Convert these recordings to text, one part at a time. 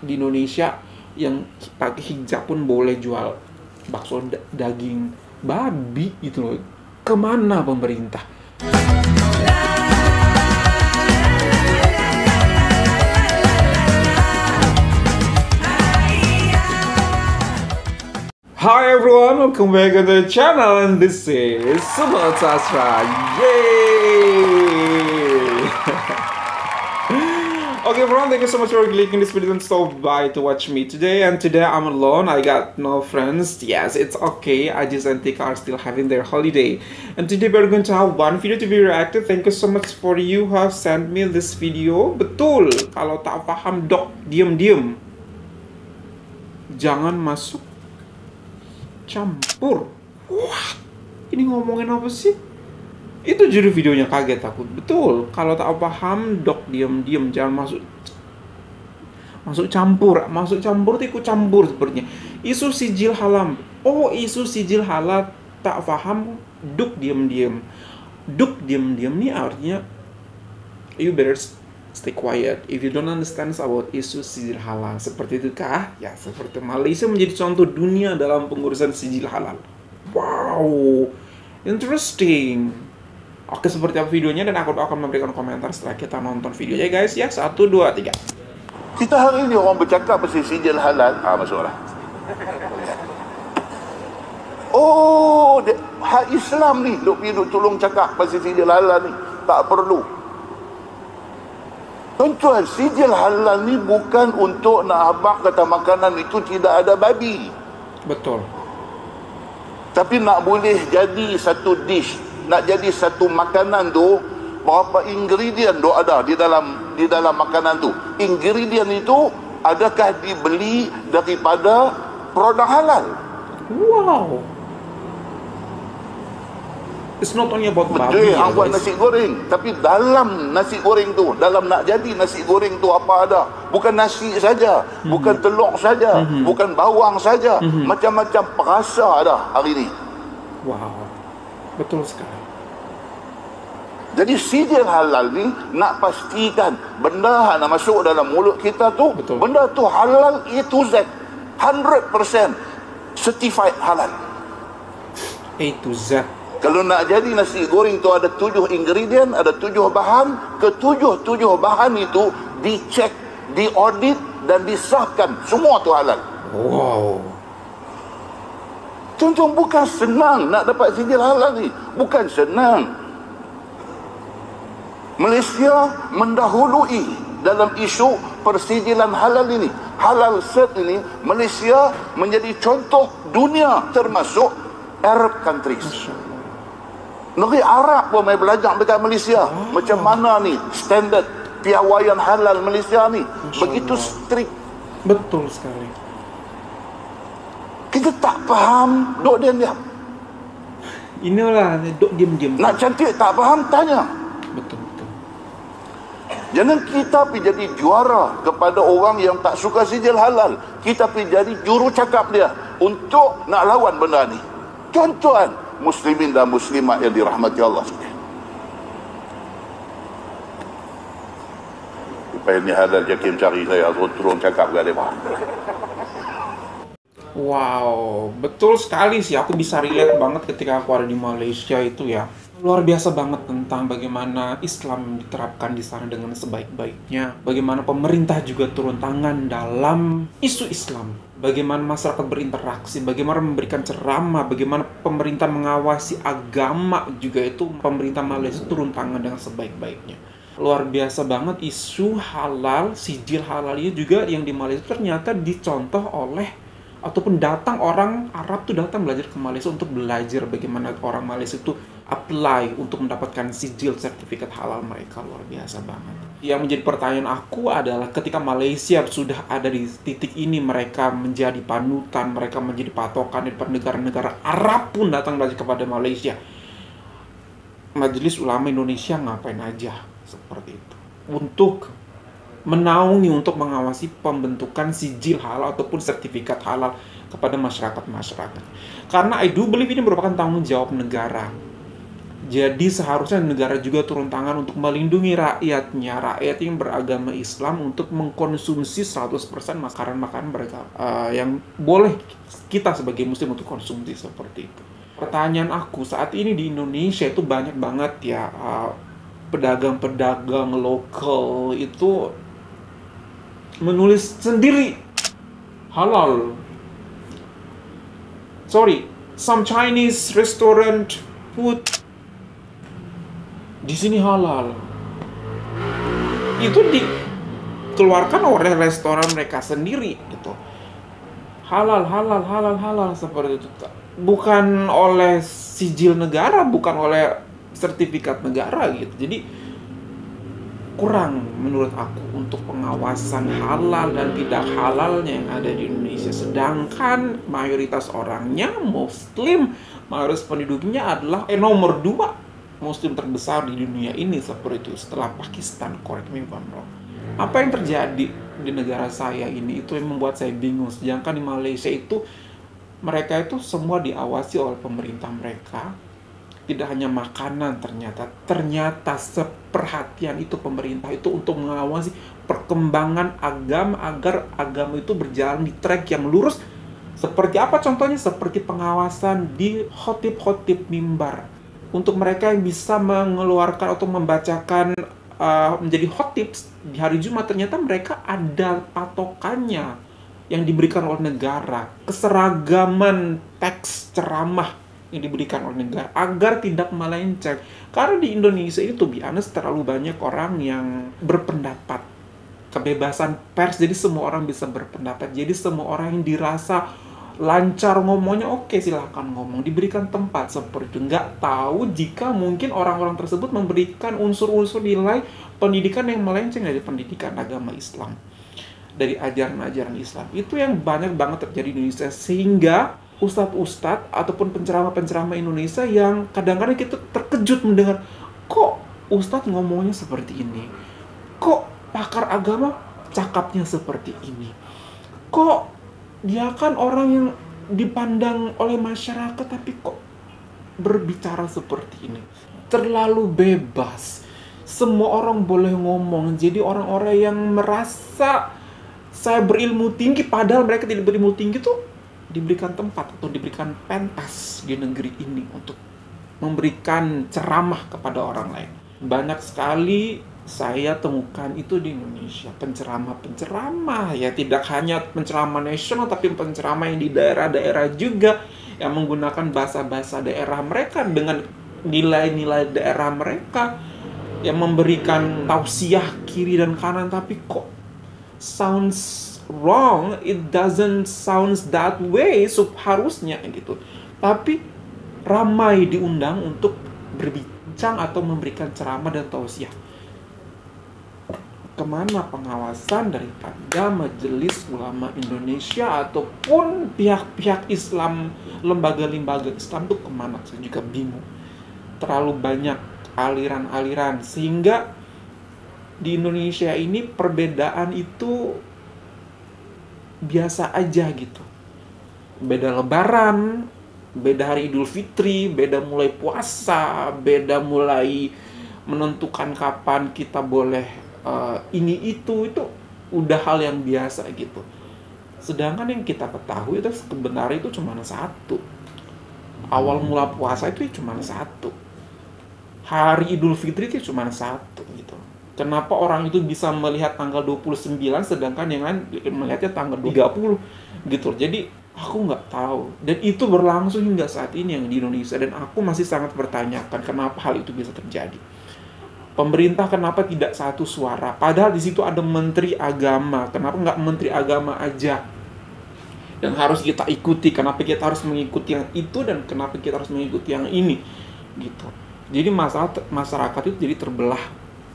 di Indonesia yang pakai hijab pun boleh jual bakso daging babi gitu loh. Kemana pemerintah? Hi everyone, welcome back to the channel, and this is Sobat Sastra. Yay! Okay everyone, thank you so much for clicking this video and stop by to watch me today. And today I'm alone, I got no friends. Yes, it's okay, Ajis and Tika are still having their holiday. And today we're going to have one video to be reacted. Thank you so much for you who have sent me this video. Betul, kalau tak paham dok, diem-diem. Jangan masuk campur. Wah, ini ngomongin apa sih? Itu judul videonya, kaget aku. Betul, kalau tak paham dok diam-diam, jangan masuk campur. Masuk campur itu ikut campur sepertinya. Isu sijil halal. Oh, isu sijil halal tak paham duk diam-diam. Duk diam-diam ini artinya you better stay quiet if you don't understand about isu sijil halal. Seperti itu kah? Ya, seperti Malaysia menjadi contoh dunia dalam pengurusan sijil halal. Wow, interesting. Oke, seperti apa videonya, dan aku akan memberikan komentar setelah kita nonton videonya guys ya. 1, 2, 3. Kita hari ini orang bercakap pasal sijil halal. Masuklah. Oh, hak Islam ni duk tolong cakap pasal sijil halal ni. Tak perlu. Tuan-tuan, sijil halal ni bukan untuk nak abang kata makanan itu tidak ada babi. Betul. Tapi nak boleh jadi satu dish, nak jadi satu makanan tu, berapa ingredient tu ada di dalam makanan tu. Ingredient itu adakah dibeli daripada produk halal? Wow. It's not only about babi. Betul, buat nasi goreng. Tapi dalam nasi goreng tu, dalam nak jadi nasi goreng tu apa ada? Bukan nasi saja, bukan telur saja, bukan bawang saja. Macam-macam perasa ada hari ini. Wow, betul sekali. Jadi sijil halal ni nak pastikan benda yang nak masuk dalam mulut kita tu, betul, benda tu halal A to Z, 100% certified halal. A to Z. Kalau nak jadi nasi goreng tu ada 7 ingredient, ada 7 bahan. Ketujuh bahan itu dicek, diaudit dan disahkan. Semua tu halal. Wow. Tuan-tuan, bukan senang nak dapat sijil halal ni. Bukan senang. Malaysia mendahului dalam isu persijilan halal ini. Halal cert ini, Malaysia menjadi contoh dunia termasuk Arab countries. Negeri Arab pun mai belajar dekat Malaysia. Macam mana ni standard piawaian halal Malaysia ni. Begitu strict. Betul sekali. Kita tak faham, duk diam-diam. Inilah duk diam-diam. Nak cantik tak faham, tanya. Betul. Jangan kita pergi jadi juara kepada orang yang tak suka sijil halal. Kita pergi jadi juru cakap dia untuk nak lawan benda ni. Tuan-tuan, muslimin dan muslimat yang dirahmati Allah sekalian. Supaya ni halal Jakim cari saya turun cakap ke mereka. Wow, betul sekali sih. Aku bisa relate banget ketika aku ada di Malaysia itu ya. Luar biasa banget tentang bagaimana Islam diterapkan di sana dengan sebaik-baiknya. Bagaimana pemerintah juga turun tangan dalam isu Islam. Bagaimana masyarakat berinteraksi, bagaimana memberikan ceramah, bagaimana pemerintah mengawasi agama juga, itu pemerintah Malaysia turun tangan dengan sebaik-baiknya. Luar biasa banget isu halal, sijil halal ini juga yang di Malaysia ternyata dicontoh oleh, ataupun datang orang Arab tuh datang belajar ke Malaysia untuk belajar bagaimana orang Malaysia itu apply untuk mendapatkan sijil sertifikat halal mereka. Luar biasa banget. Yang menjadi pertanyaan aku adalah ketika Malaysia sudah ada di titik ini, mereka menjadi panutan, mereka menjadi patokan dari negara-negara Arab pun datang belajar kepada Malaysia. Majelis Ulama Indonesia ngapain aja seperti itu untuk menaungi, untuk mengawasi pembentukan sijil halal ataupun sertifikat halal kepada masyarakat. Karena I do believe ini merupakan tanggung jawab negara. Jadi seharusnya negara juga turun tangan untuk melindungi rakyatnya, rakyat yang beragama Islam untuk mengkonsumsi 100% makanan-makanan mereka yang boleh kita sebagai muslim untuk konsumsi seperti itu. Pertanyaan aku, saat ini di Indonesia itu banyak banget ya pedagang-pedagang lokal itu menulis sendiri halal. Sorry, some Chinese restaurant food di sini halal. Itu dikeluarkan oleh restoran mereka sendiri gitu. Halal, halal, halal, halal seperti itu. Bukan oleh sijil negara, bukan oleh sertifikat negara gitu. Jadi kurang menurut aku untuk pengawasan halal dan tidak halalnya yang ada di Indonesia. Sedangkan mayoritas orangnya muslim, mayoritas penduduknya adalah nomor 2 muslim terbesar di dunia ini seperti itu setelah Pakistan. Correct me if I'm wrong. Apa yang terjadi di negara saya ini itu yang membuat saya bingung. Sedangkan di Malaysia itu mereka itu semua diawasi oleh pemerintah mereka. Tidak hanya makanan, ternyata seperhatian itu pemerintah itu untuk mengawasi perkembangan agama agar agama itu berjalan di track yang lurus. Seperti apa contohnya? Seperti pengawasan di khotib-khotib mimbar. Untuk mereka yang bisa mengeluarkan atau membacakan menjadi khotib di hari Jumat, ternyata mereka ada patokannya yang diberikan oleh negara, keseragaman teks ceramah yang diberikan oleh negara agar tidak melenceng. Karena di Indonesia itu biasanya terlalu banyak orang yang berpendapat, kebebasan pers, jadi semua orang bisa berpendapat, jadi semua orang yang dirasa lancar ngomongnya, oke, silahkan ngomong, diberikan tempat seperti itu. Nggak tahu jika mungkin orang-orang tersebut memberikan unsur-unsur nilai pendidikan yang melenceng dari pendidikan agama Islam, dari ajaran-ajaran Islam. Itu yang banyak banget terjadi di Indonesia, sehingga ustadz-ustadz ataupun penceramah-penceramah Indonesia yang kadang-kadang kita terkejut mendengar, kok ustadz ngomongnya seperti ini, kok pakar agama cakapnya seperti ini, kok dia kan orang yang dipandang oleh masyarakat tapi kok berbicara seperti ini. Terlalu bebas. Semua orang boleh ngomong. Jadi orang-orang yang merasa saya berilmu tinggi padahal mereka tidak berilmu tinggi tuh diberikan tempat atau diberikan pentas di negeri ini untuk memberikan ceramah kepada orang lain. Banyak sekali saya temukan itu di Indonesia, penceramah-penceramah ya, tidak hanya penceramah nasional tapi penceramah yang di daerah-daerah juga yang menggunakan bahasa-bahasa daerah mereka dengan nilai-nilai daerah mereka, yang memberikan tausiah kiri dan kanan tapi kok sounds wrong, it doesn't sounds that way harusnya gitu. Tapi ramai diundang untuk berbincang atau memberikan ceramah dan tausiah. Kemana pengawasan daripada Majelis Ulama Indonesia ataupun pihak-pihak Islam, lembaga-lembaga Islam itu kemana? Saya juga bingung. Terlalu banyak aliran-aliran sehingga di Indonesia ini perbedaan itu biasa aja gitu. Beda Lebaran, beda hari Idul Fitri, beda mulai puasa, beda mulai menentukan kapan kita boleh ini itu udah hal yang biasa gitu. Sedangkan yang kita ketahui itu sebenarnya itu cuma satu. Awal mula puasa itu cuma satu. Hari Idul Fitri itu cuma satu gitu. Kenapa orang itu bisa melihat tanggal 29 sedangkan yang lain melihatnya tanggal 30 gitu. Jadi aku nggak tahu. Dan itu berlangsung hingga saat ini yang di Indonesia, dan aku masih sangat bertanyakan kenapa hal itu bisa terjadi. Pemerintah kenapa tidak satu suara? Padahal di situ ada Menteri Agama. Kenapa nggak Menteri Agama aja yang harus kita ikuti? Kenapa kita harus mengikuti yang itu dan kenapa kita harus mengikuti yang ini? Gitu. Jadi masyarakat itu jadi terbelah,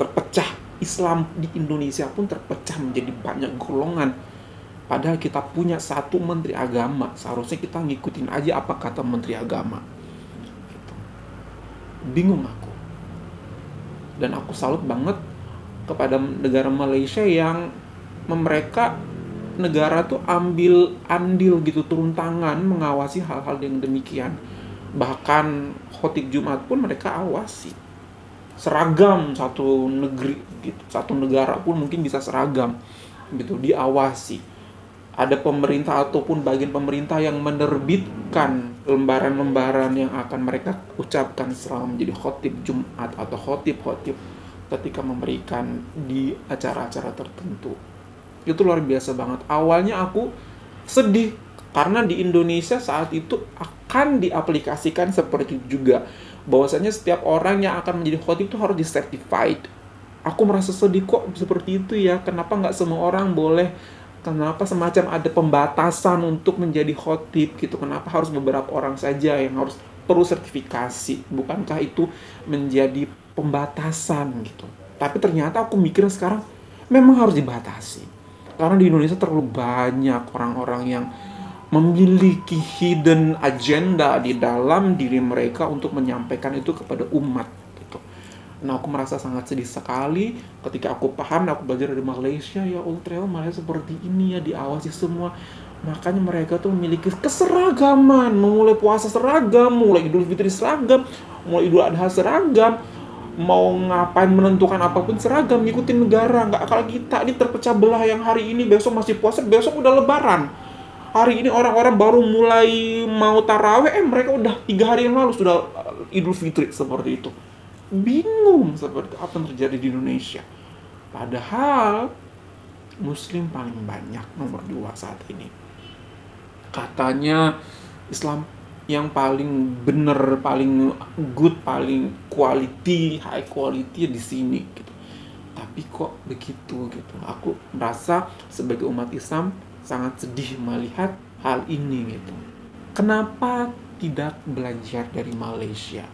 terpecah. Islam di Indonesia pun terpecah menjadi banyak golongan. Padahal kita punya satu Menteri Agama. Seharusnya kita ngikutin aja apa kata Menteri Agama. Gitu. Bingung aku. Dan aku salut banget kepada negara Malaysia yang mereka negara tuh ambil andil gitu, turun tangan mengawasi hal-hal yang demikian. Bahkan khotib Jumat pun mereka awasi. Seragam satu negeri gitu, satu negara pun mungkin bisa seragam gitu, diawasi. Ada pemerintah ataupun bagian pemerintah yang menerbitkan lembaran-lembaran yang akan mereka ucapkan selama menjadi khotib Jumat atau khotib-khotib ketika memberikan di acara-acara tertentu. Itu luar biasa banget. Awalnya aku sedih karena di Indonesia saat itu akan diaplikasikan seperti itu juga, bahwasanya setiap orang yang akan menjadi khotib itu harus di-certified. Aku merasa sedih, kok seperti itu ya, kenapa nggak semua orang boleh, kenapa semacam ada pembatasan untuk menjadi khotib gitu, kenapa harus beberapa orang saja yang harus perlu sertifikasi, bukankah itu menjadi pembatasan gitu. Tapi ternyata aku mikir sekarang memang harus dibatasi, karena di Indonesia terlalu banyak orang-orang yang memiliki hidden agenda di dalam diri mereka untuk menyampaikan itu kepada umat gitu. Nah, aku merasa sangat sedih sekali ketika aku paham, aku belajar dari Malaysia, ya Allah, ternyata Malaysia seperti ini ya, diawasi semua. Makanya mereka tuh memiliki keseragaman, mulai puasa seragam, mulai Idul Fitri seragam, mulai Idul Adha seragam, mau ngapain menentukan apapun seragam, ngikutin negara. Nggak kayak kita, ini terpecah belah, yang hari ini besok masih puasa, besok udah lebaran. Hari ini orang-orang baru mulai mau taraweh, mereka udah 3 hari yang lalu sudah Idul Fitri, seperti itu. Bingung seperti apa yang terjadi di Indonesia. Padahal Muslim paling banyak, nomor 2 saat ini. Katanya Islam yang paling bener, paling good, paling quality, high quality di sini gitu. Tapi kok begitu gitu. Aku merasa sebagai umat Islam sangat sedih melihat hal ini gitu. Kenapa tidak belajar dari Malaysia?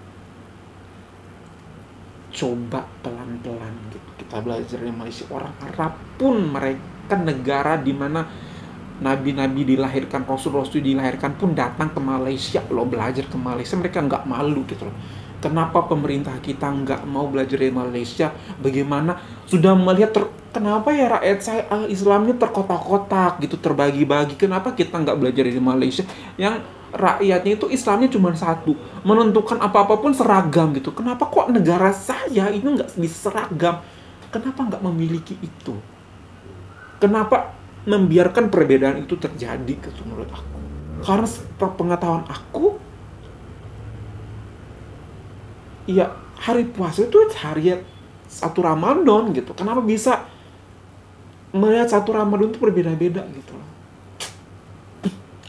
Coba pelan-pelan gitu. Kita belajar dari Malaysia. Orang Arab pun mereka negara di mana nabi-nabi dilahirkan, rasul-rasul dilahirkan pun datang ke Malaysia loh, belajar ke Malaysia. Mereka nggak malu gitu loh. Kenapa pemerintah kita nggak mau belajar dari Malaysia? Bagaimana sudah melihat kenapa ya rakyat saya Islamnya terkotak-kotak gitu, terbagi-bagi. Kenapa kita nggak belajar dari Malaysia yang rakyatnya itu Islamnya cuma satu, menentukan apa-apa pun seragam gitu. Kenapa kok negara saya ini nggak bisa seragam? Kenapa nggak memiliki itu? Kenapa membiarkan perbedaan itu terjadi gitu menurut aku? Karena pengetahuan aku, ya hari puasa itu hari satu Ramadan gitu. Kenapa bisa melihat satu Ramadan itu berbeda-beda gitu loh?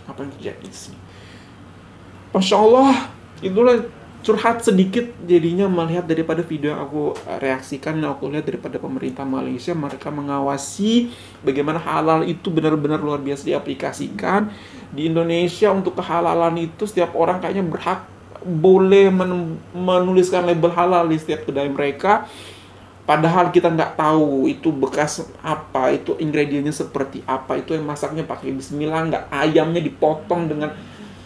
Apa yang terjadi di sini? Masya Allah, itulah curhat sedikit jadinya melihat daripada video yang aku reaksikan, yang aku lihat daripada pemerintah Malaysia, mereka mengawasi bagaimana halal itu benar-benar luar biasa diaplikasikan. Di Indonesia untuk kehalalan itu setiap orang kayaknya berhak boleh menuliskan label halal di setiap kedai mereka, padahal kita nggak tahu itu bekas apa, itu ingredientnya seperti apa, itu yang masaknya pakai bismillah nggak, ayamnya dipotong dengan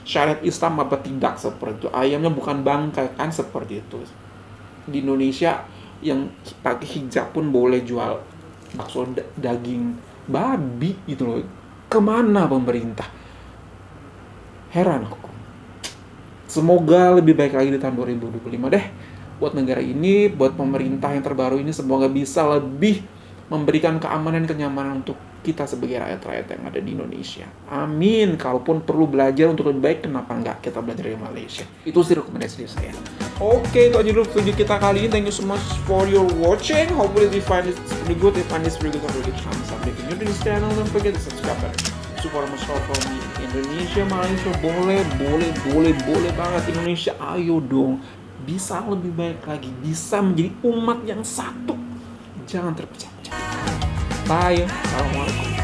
syariat Islam apa tidak, seperti itu, ayamnya bukan bangkai kan, seperti itu. Di Indonesia yang pakai hijab pun boleh jual bakso daging babi gitu loh. Kemana pemerintah? Heran aku. Semoga lebih baik lagi di tahun 2025 deh buat negara ini, buat pemerintah yang terbaru ini. Semoga bisa lebih memberikan keamanan, kenyamanan untuk kita sebagai rakyat-rakyat yang ada di Indonesia. Amin. Kalaupun perlu belajar untuk lebih baik, kenapa enggak kita belajar dari Malaysia? Itu sih rekomendasi saya. Oke, itu aja dulu video kita kali ini. Thank you so much for your watching. Hopefully you find it really good. If you find this really good, don't forget to thumbs up. If you're new to this channel, don't forget to subscribe. Support masyarakat from Indonesia, Malaysia, boleh banget. Indonesia, ayo dong, bisa lebih baik lagi, bisa menjadi umat yang satu, jangan terpecah-pecah. Bye, assalamualaikum.